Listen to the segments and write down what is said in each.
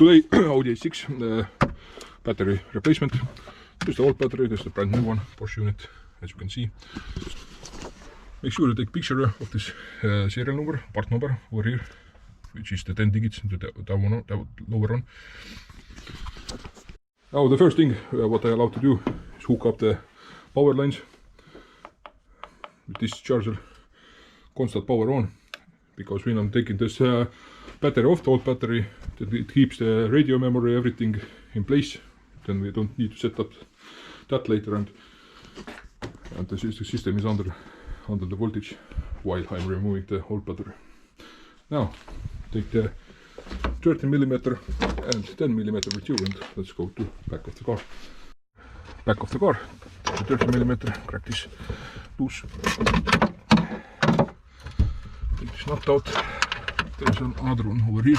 Today Audi A6 battery replacement. There's the old battery, there's the brand new one, Porsche unit, as you can see. Make sure to take picture of this serial number, part number over here, which is the 10 digits into the lower one. Now the first thing what I allowed to do is hook up the power lines with this charger, constant power on, because when I'm taking this battery off, the old battery, it keeps the radio memory, everything in place. Then we don't need to set up that later, and the system is under the voltage while I'm removing the old battery. Now take the 13mm and 10mm with you, and let's go to back of the car. Back of the car, the 13mm, crack this loose. Take this nut out. There's another one over here.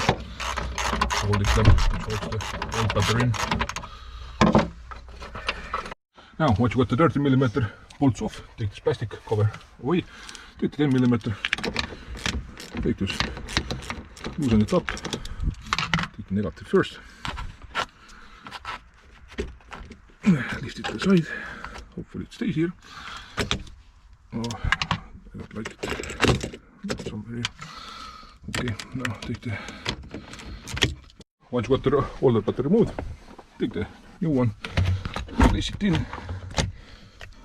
Hold it down, which holds the old battery in. Now, once you got the 13mm bolts off, take this plastic cover away. Take the 10mm. Take this, loosen it up. Take the negative first. Lift it to the side. Hopefully it stays here. Oh, I don't like it. Somewhere here. Okay, now take the... Once you got the older battery removed, take the new one, place it in.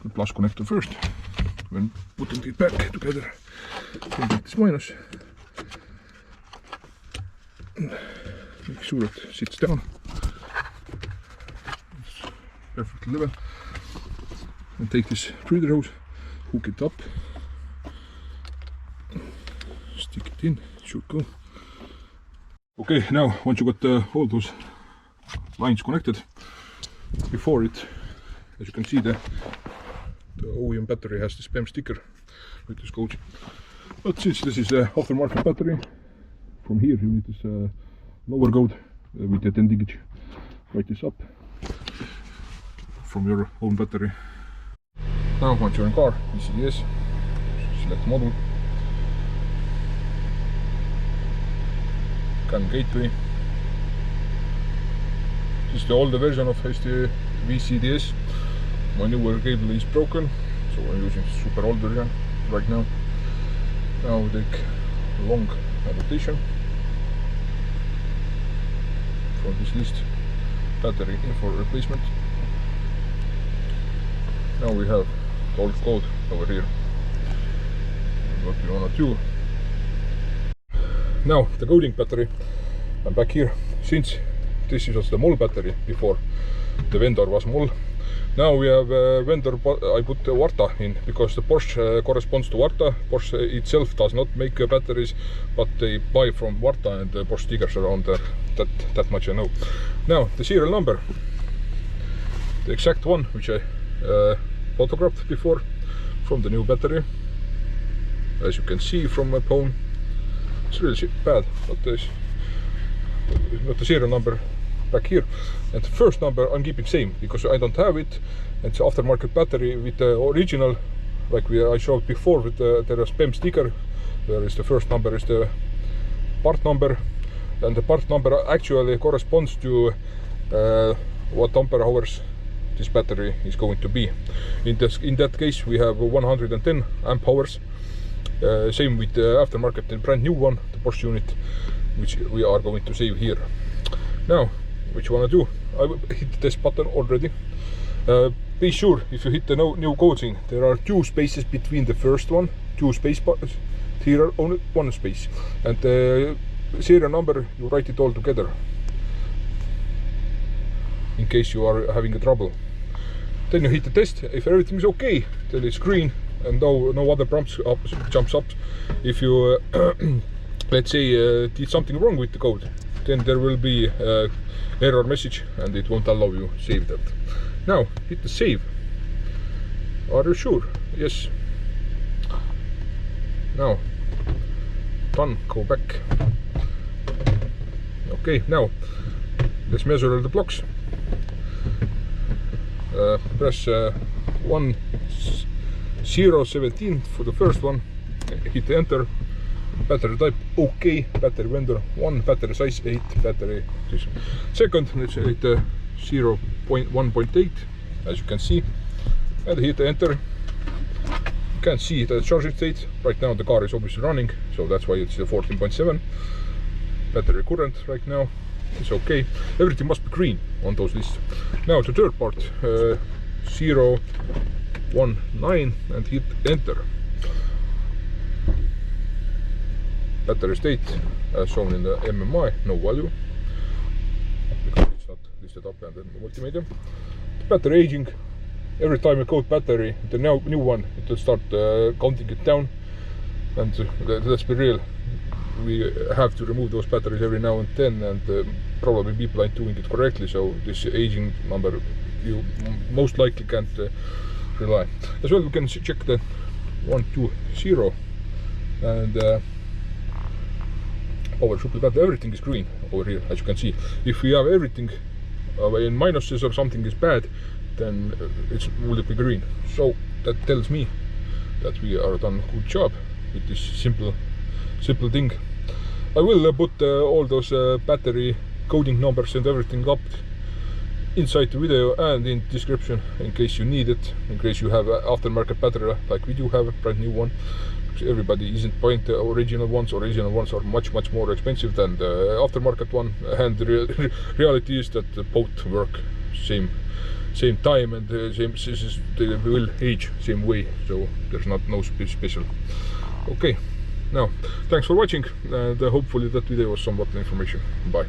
The plus connector first. When putting it back together, take this minus. Make sure it sits down. It's perfectly level. And take this breather hose, hook it up, stick it in, it should go. Okay, now once you got all those lines connected, before it, as you can see, the OEM battery has this BEM sticker with this coach. But since this is the aftermarket battery, from here you need this lower code with the 10 digit. Write this up from your own battery. Now once you're in car, ECDS, select model, CAN gateway. This is the older version of HD VCDS. My newer cable is broken, so I'm using super old version right now. Now we take a long annotation from this list, battery info replacement. Now we have the old code over here, what we want to do. Now the coding battery, I'm back here. Since this was the Moll battery before, the vendor was Moll. Now we have a vendor, I put the Varta in, because the Porsche corresponds to Varta. Porsche itself does not make batteries, but they buy from Varta, and the Porsche stickers around there, that much I know. Now the serial number, the exact one which I photographed before from the new battery. As you can see from my phone, it's really bad, but there's not the serial number back here. And the first number I'm keeping same, because I don't have it. It's aftermarket battery with the original, like I showed before, with there is BEM sticker. There is the first number is the part number, and the part number actually corresponds to what ampere hours this battery is going to be. In that case we have 110 amp hours. Same with the aftermarket, the brand new one, the Porsche unit, which we are going to save here. Now, what you want to do, I will hit this button already. Be sure, if you hit the new coding, there are 2 spaces between the first one, 2 space buttons. Here are only 1 space, and the serial number, you write it all together, in case you are having a trouble. Then you hit the test. If everything is okay, then it's green and no other prompts jumps up. If you let's say did something wrong with the code, then there will be error message and it won't allow you to save that. Now hit the save. Are you sure? Yes. Now done. Go back. Okay, now let's measure the blocks. Press 1017 for the first one, hit enter, Battery type okay, battery vendor 1, battery size 8, battery this. Second, let's say 0.1.8, as you can see, and hit enter. You can see the charging state. Right now the car is obviously running, so that's why it's 14.7. Battery current right now is okay. Everything must be green on those lists. Now the third part, 0.19, and hit enter. Battery state as shown in the MMI, no value because it's not listed up and then the multimedia. Battery aging. Every time you coat battery, the new one, it will start counting it down. And let's be real, we have to remove those batteries every now and then, and probably people aren't doing it correctly. So this aging number, you most likely can't rely. As well, we can check the 120 and power supply battery. Everything is green over here, as you can see. If we have everything in minuses or something is bad, then it will be green. So that tells me that we are done a good job with this simple thing. I will put all those battery coding numbers and everything up inside the video and in description in case you need it, in case you have aftermarket battery like we do have a brand new one. Everybody isn't buying the original ones. Original ones are much more expensive than the aftermarket one, and the reality is that both work same time and they will age same way, so there's no special. Okay, now thanks for watching, and hopefully that video was somewhat information. Bye.